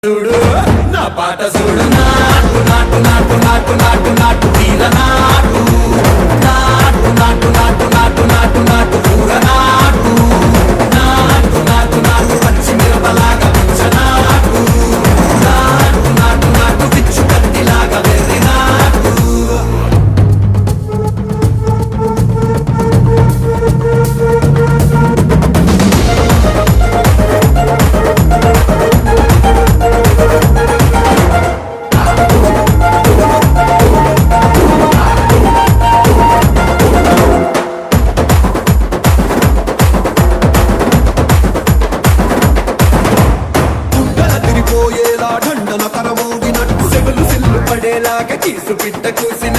చూడు నా పాట చూడు నాటు నాటు నాటు నాటు నాటు నాటు తీర నాటు నాటు నాటు నాటు నాటు నాటు నాటు పూర నాటు నాటు నాటు నాటు పచ్చి మిరపలాగా పిచ్చ నాటు నాటు నాటు నాటు పిచ్చు కత్తిలాగా వెర్రి నాటు ढंडन करमोगिनट्टु सेगलु सिल्लु पडेलागे चीसु पिट्ट कूसिन